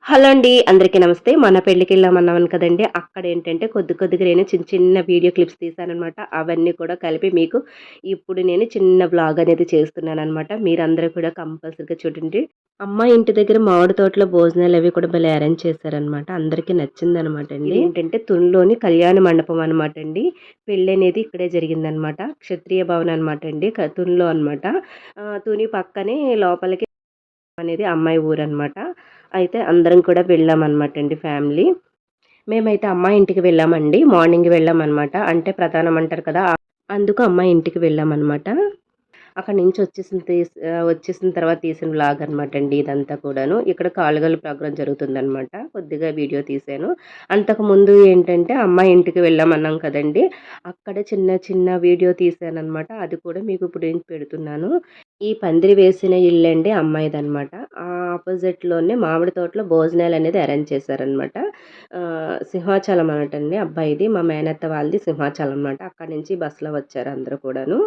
Hello అండి. అందరికీ నమస్తే. మన పెళ్ళికెళ్ళామన్నాను కదండీ! అక్కడేంటంటే కొద్దిగా నేను చిన్న చిన్న వీడియో క్లిప్స్ తీశాననమాట. అవన్నీ కూడా కలిపి మీకు ఇప్పుడు నేను చిన్న వ్లాగ్ అనేది చేస్తున్నాననమాట. మీరందరూ కూడా కంపల్సరీగా చూడండి. అమ్మాయి ఇంటి దగ్గర మామిడి తోటలో భోజనాలవి కూడా భలే అరేంజ్ చేశారనమాట. అందరికీ నచ్చిందనమాట అండి. ఇదేంటంటే తునిలోని కళ్యాణ మండపం అనమాట అండి. పెళ్ళనేది ఇక్కడే జరిగిందనమాట. క్షత్రియ భవన్ అనమాట అండి. తునిలో అనమాట. తుని పక్కనే లోపలికి అనేది అమ్మాయి ఊరనమాట. అయితే అందరం కూడా వెళ్ళామనమాటండి ఫ్యామిలీ. మేమైతే అమ్మాయి ఇంటికి వెళ్ళామండి. మార్నింగ్ వెళ్ళామనమాట. అంటే ప్రధానం అంటారు కదా! అందుకు అమ్మాయి ఇంటికి వెళ్ళామనమాట. అక్కడి నుంచి వచ్చేసిన తర్వాత తీసిన వ్లాగ్ అనమాట అండి ఇదంతా కూడాను. ఇక్కడ కాలుగల ప్రోగ్రాం జరుగుతుందనమాట. కొద్దిగా వీడియో తీశాను. అంతకుముందు ఏంటంటే అమ్మాయి ఇంటికి వెళ్ళామన్నాం కదండీ! అక్కడ చిన్న చిన్న వీడియో తీశాననమాట. అది కూడా మీకు ఇప్పుడు నేను పెడుతున్నాను. ఈ పందిరి వేసిన ఇల్లండి అమ్మాయిదనమాట. ఆపోజిట్‌లోనే మామిడి తోటలో భోజనాలనేది అరేంజ్ చేశారనమాట. సింహాచలం అనటండి అబ్బాయిది. మా మేనత్త వాళ్ళది సింహాచలం అనమాట. అక్కడి నుంచి బస్సులో వచ్చారు అందరూ కూడాను.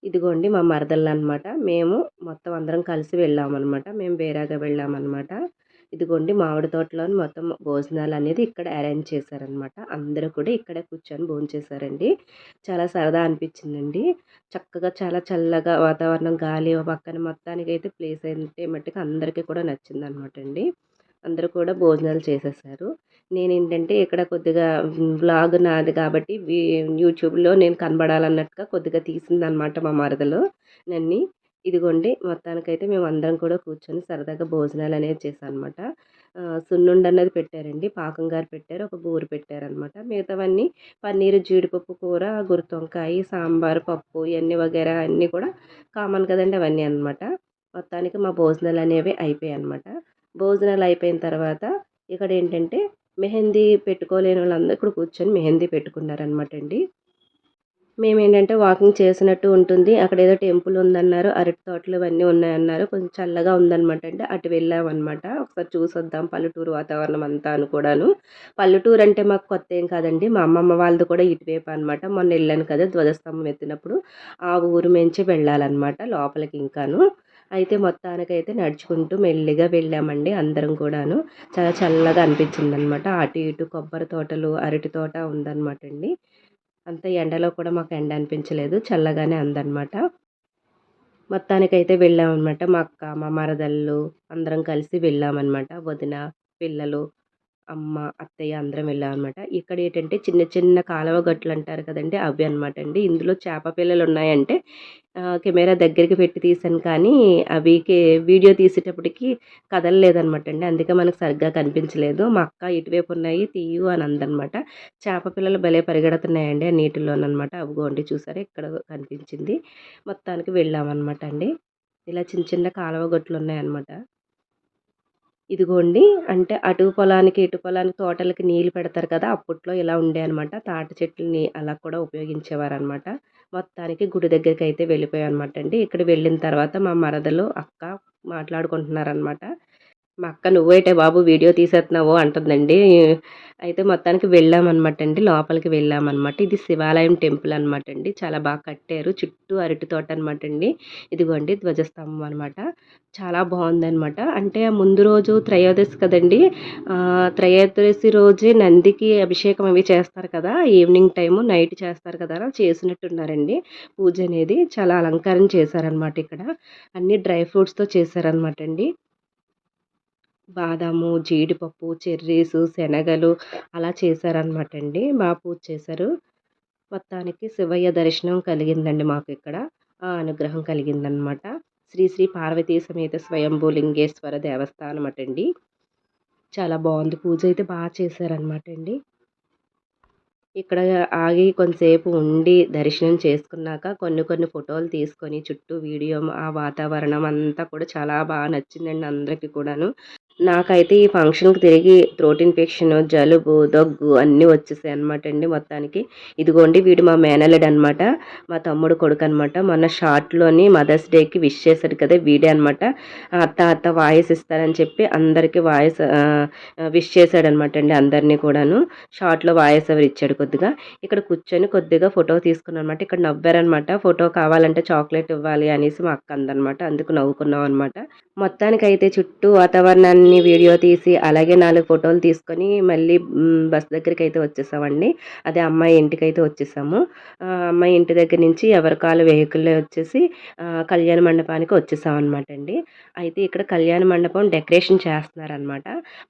ఇదిగోండి మా మరదళ్ళనమాట. మేము మొత్తం అందరం కలిసి వెళ్ళామనమాట. మేము వేరేగా వెళ్ళామనమాట. ఇదిగోండి మామిడి తోటలోని మొత్తం భోజనాలనేది ఇక్కడ అరేంజ్ చేశారనమాట. అందరూ కూడా ఇక్కడే కూర్చొని భోంచేశారండి. చాలా సరదా అనిపించిందండి. చక్కగా చాలా చల్లగా వాతావరణం, గాలి ఓ పక్కన మొత్తానికైతే ప్లేస్ అయితే మట్టుకు అందరికీ కూడా నచ్చిందనమాట అండి. అందరూ కూడా భోజనాలు చేసేసారు. నేనేంటంటే ఇక్కడ కొద్దిగా వ్లాగ్ నాది కాబట్టి యూట్యూబ్‌లో నేను కనబడాలన్నట్టుగా కొద్దిగా తీసిందనమాట మా మరదలు నన్ని. ఇదిగోండి మొత్తానికైతే మేమందరం కూడా కూర్చొని సరదాగా భోజనాలనేవి చేశామనమాట. సున్నుండన్నది పెట్టారండి. పాకం గారు పెట్టారు. ఒక బూరె పెట్టారనమాట. మిగతావన్నీ పన్నీరు, జీడిపప్పు కూర, గుత్తొంకాయి, సాంబారు, పప్పు ఇయన్నీ వగైరా అన్నీ కూడా కామన్ కదండీ! అవన్నీ అనమాట. మొత్తానికి మా భోజనాలనేవి అయిపోయాయనమాట. భోజనాలు అయిపోయిన తర్వాత ఇక్కడేంటంటే మెహందీ పెట్టుకోలేనోళ్ళందరూ ఇక్కడ కూర్చొని మెహందీ పెట్టుకున్నారనమాట అండి. మేమేంటంటే వాకింగ్ చేసినట్టు ఉంటుంది. అక్కడేదో టెంపుల్ ఉందన్నారు. అరటి తోటలు ఇవన్నీ ఉన్నాయన్నారు. కొంచెం చల్లగా ఉందనమాట అండి. అటు వెళ్ళామనమాట. ఒకసారి చూసొద్దాం పల్లెటూరు వాతావరణం అంతా అని కూడాను. పల్లెటూరు అంటే మాకు కొత్తేం కాదండి. మా అమ్మమ్మ వాళ్ళది కూడా ఇటువైపు అనమాట. మొన్న ఎళ్ళాను కదా! ధ్వజస్తంభం ఎత్తినప్పుడు ఆ ఊరు నుంచి వెళ్ళాలనమాట లోపలికి ఇంకాను. అయితే మొత్తానికైతే నడుచుకుంటూ మెల్లిగా వెళ్ళామండి అందరం కూడాను. చాలా చల్లగా అనిపించిందనమాట. అటు ఇటు కొబ్బరి తోటలు, అరటి తోట ఉందనమాట అండి. అంత ఎండలో కూడా మాకు ఎండ అనిపించలేదు. చల్లగానే ఉందనమాట. మొత్తానికైతే వెళ్ళామనమాట. మా అక్క, మా మరదళ్ళు అందరం కలిసి వెళ్ళామనమాట. వదిన, పిల్లలు, అమ్మ, అత్తయ్య అందరం వెళ్ళామనమాట. ఇక్కడేంటంటే చిన్న చిన్న కాలువ గట్లంటారు కదండీ! అవి అనమాట అండి. ఇందులో చేప పిల్లలున్నాయంటే కెమెరా దగ్గరికి పెట్టి తీశాను కానీ అవి వీడియో తీసేటప్పటికి కదలలేదనమాట అండి. అందుకే మనకు సరిగ్గా కనిపించలేదు. మా అక్క ఇటువైపు ఉన్నాయి తీయు అని అందనమాట. చేప పిల్లలు భలే పరిగెడుతున్నాయండి ఆ నీటిలోననమాట. అవిగోండి చూసారా ఇక్కడ కనిపించింది. మొత్తానికి వెళ్ళామనమాట అండి. ఇలా చిన్న చిన్న కాలువ గట్లున్నాయనమాట. ఇదిగోండి అంటే అటు పొలానికి, ఇటు పొలానికి తోటలకి నీళ్ళు పెడతారు కదా! అప్పట్లో ఇలా ఉండేయనమాట. తాటి చెట్లని అలా కూడా ఉపయోగించేవారనమాట. మొత్తానికి గుడి దగ్గరికైతే వెళ్ళిపోయామనమాట అండి. ఇక్కడ వెళ్ళిన తర్వాత మా మరదలు, అక్క మాట్లాడుకుంటున్నారనమాట. మా అక్క "నువ్వేటే బాబు వీడియో తీసేత్తన్నావు" అంటుందండి. అయితే మొత్తానికి వెళ్ళామనమాటండి. లోపలికి వెళ్ళామనమాట. ఇది శివాలయం టెంపుల్ అనమాటండి. చాలా బాగా కట్టారు. చుట్టూ అరటి తోట అనమాటండి. ఇదిగోండి ధ్వజస్తంభం అనమాట. చాలా బావుందనమాట. అంటే ముందు రోజు త్రయోదశి కదండీ! త్రయోదశి రోజే నందికి అభిషేకం అవి చేస్తారు కదా! ఈవినింగ్ టైము నైట్ చేస్తారు కదా! అలా చేసినట్టున్నారండి. పూజ అనేది చాలా అలంకారం చేశారనమాట ఇక్కడ. అన్నీ డ్రై ఫ్రూట్స్‌తో చేశారనమాటండి. బాదాము, జీడిపప్పు, చెర్రీసు, శనగలు అలా చేశారనమాటండి. పూజ చేశారు. మొత్తానికి శివయ్య దర్శనం కలిగిందండి మాకిక్కడ. ఆ అనుగ్రహం కలిగిందనమాట. శ్రీ శ్రీ పార్వతీ సమేత స్వయంభూ లింగేశ్వర దేవస్థానం అటండి. చాలా బావుంది. పూజయితే చేశారనమాటండి. ఇక్కడ ఆగి కొంతసేపు ఉండి దర్శనం చేసుకున్నాక కొన్ని కొన్ని ఫోటోలు తీసుకొని చుట్టూ వీడియో ఆ వాతావరణం అంతా కూడా చాలా నచ్చిందండి అందరికీ కూడాను. నాకైతే ఈ ఫంక్షన్‌కి తిరిగి థ్రోట్ ఇన్ఫెక్షన్, జలుబు, దగ్గు అన్నీ వచ్చేసాయన్నమాట అండి మొత్తానికి. ఇదిగోండి వీడు మా మేనల్లుడనమాట. మా తమ్ముడు కొడుకనమాట. మొన్న షార్ట్‌లోని మదర్స్ డేకి విష్ చేశాడు కదా! వీడే అనమాట. అత్త వాయిస్ ఇస్తానని చెప్పి అందరికీ విష్ చేశాడనమాట అండి అందరిని కూడాను. షార్ట్‌లో వాయిస్ ఓవర్ ఇచ్చాడు కొద్దిగా. ఇక్కడ కూర్చొని కొద్దిగా ఫోటో తీసుకున్నామనమాట. ఇక్కడ నవ్వారనమాట. ఫోటో కావాలంటే చాక్లెట్ ఇవ్వాలి అనేసి మా అక్క అందనమాట. అందుకు నవ్వుకున్నాం అనమాట. మొత్తానికైతే చుట్టూ వాతావరణాన్ని అన్ని వీడియో తీసి అలాగే 4 ఫోటోలు తీసుకొని మళ్ళీ బస్ దగ్గరికైతే వచ్చేసామండి. అదే అమ్మాయి ఇంటికైతే వచ్చేసాము. అమ్మాయి ఇంటి దగ్గర నుంచి ఎవరి కాళ్ళు వెహికల్‌లో వచ్చేసి కళ్యాణ మండపానికి వచ్చేసామనమాట అండి. అయితే ఇక్కడ కళ్యాణ మండపం డెకరేషన్ చేస్తున్నారనమాట.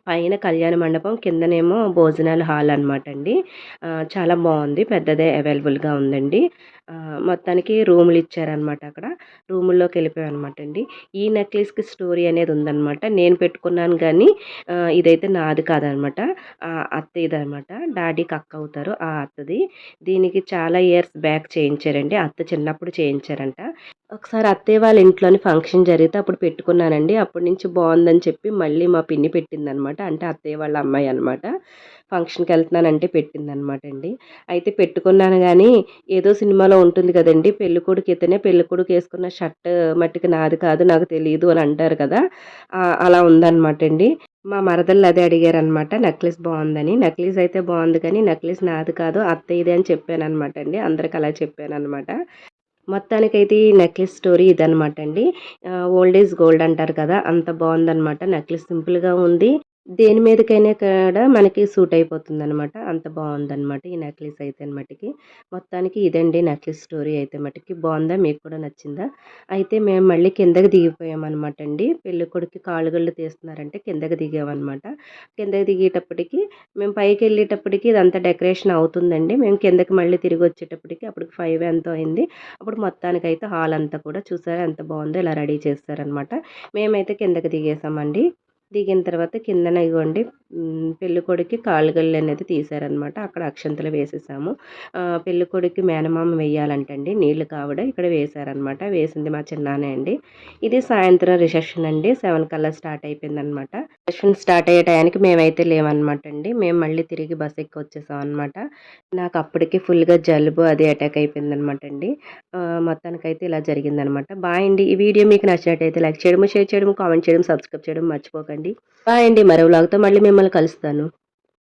పైన కళ్యాణ మండపం, కిందనేమో భోజనాల హాల్ అనమాట అండి. చాలా బావుంది. పెద్దదే అవైలబుల్‌గా ఉందండి. మొత్తానికి రూములు ఇచ్చారనమాట అక్కడ. రూముల్లోకి వెళ్ళిపోయామనమాట అండి. ఈ నెక్లెస్‌కి స్టోరీ అనేది ఉందనమాట. నేను పెట్టుకున్నాను గానీ ఇదైతే నాది కాదనమాట. అత్తయ్యదనమాట. డాడీకి అక్క అవుతారు. ఆ అత్తది. దీనికి చాలా ఇయర్స్ బ్యాక్ చేయించారండి. అత్త చిన్నప్పుడు చేయించారంట. ఒకసారి అత్తయ్య వాళ్ళ ఇంట్లోని ఫంక్షన్ జరిగితే అప్పుడు పెట్టుకున్నానండి. అప్పటి నుంచి బావుందని చెప్పి మళ్ళీ మా పిన్ని పెట్టిందనమాట. అంటే అత్తయ్య వాళ్ళ అమ్మాయి అనమాట. ఫంక్షన్‌కెళ్తున్నానంటే పెట్టిందనమాట అండి. అయితే పెట్టుకున్నాను గానీ, ఏదో సినిమాలో ఉంటుంది కదండీ! పెళ్ళికొడుకు ఇతనే, పెళ్ళికొడుకేసుకున్న షర్ట్ మట్టికి నాది కాదు, నాకు తెలీదు అని అంటారు కదా! అలా ఉందనమాట అండి. మా మరదళ్ళు అదే అడిగారనమాట. నెక్లెస్ బావుందని. నెక్లెస్ అయితే బావుంది కానీ, నెక్లెస్ నాది కాదు అత్తయ్యదే అని చెప్పాననమాట అండి. అందరికి అలా చెప్పాననమాట. మొత్తానికైతే ఈ నెక్లెస్ స్టోరీ ఇదనమాట అండి. ఓల్డ్ ఈజ్ గోల్డ్ అంటారు కదా! అంత బావుందనమాట. నెక్లెస్ సింపుల్‌గా ఉంది. దేని మీదకైనా కూడా మనకి సూట్ అయిపోతుందనమాట. అంత బావుందనమాట ఈ నెక్లెస్ అయితే మటికి. మొత్తానికి ఇదండి నెక్లెస్ స్టోరీ అయితే మటికి. బావుందా? మీకు కూడా నచ్చిందా? అయితే మేము మళ్ళీ కిందకి దిగిపోయామనమాట అండి. పెళ్ళికొడుకుకి కాళ్ళు గళ్ళు తీస్తున్నారంటే కిందకి దిగామనమాట. కిందకి దిగేటప్పటికి మేము పైకెళ్ళేటప్పటికి ఇదంతా డెకరేషన్ అవుతుందండి. మేము కిందకి మళ్ళీ తిరిగొచ్చేటప్పటికి అప్పటికి 5 ఎంతో అయింది. అప్పుడు మొత్తానికైతే హాల్ అంతా కూడా చూసారా ఎంత బావుందో ఇలా రెడీ చేశారనమాట. మేమైతే కిందకి దిగేసామండి. దిగిన తర్వాత కిందన ఇగోండి పెళ్ళికొడుక్కి కాళ్ళు గళ్ళనేది తీశారనమాట. అక్కడ అక్షంతలు వేసేసాము. పెళ్ళికొడుక్కి మేనమామ వెయ్యాలంటండి నీళ్ళు కావిడ. ఇక్కడ వేశారనమాట. వేసింది మా చిన్నాన్నే అండి. ఇది సాయంత్రం రిసెప్షన్ అండి. 7 కల్లా స్టార్ట్ అయిపోయిందనమాట. రిసెప్షన్ స్టార్ట్ అయ్యే టయానికి మేమైతే లేమనమాట అండి. మేము మళ్ళీ తిరిగి బస్ ఎక్కి వచ్చేసాం అనమాట. నాకు అప్పటికి ఫుల్‌గా జలుబు అది అటాక్ అయిపోయిందనమాట అండి. మొత్తానికైతే ఇలా జరిగిందనమాట. బాయ్ అండి. ఈ వీడియో మీకు నచ్చినట్టయితే లైక్ చేయడము, షేర్ చేయడము, కామెంట్ చేయడం, సబ్స్క్రైబ్ చేయడం మర్చిపోకండి. బాయ్ అండి. మరో వ్లాగ్‌తో మళ్ళీ మిమ్మల్ని కలుస్తాను.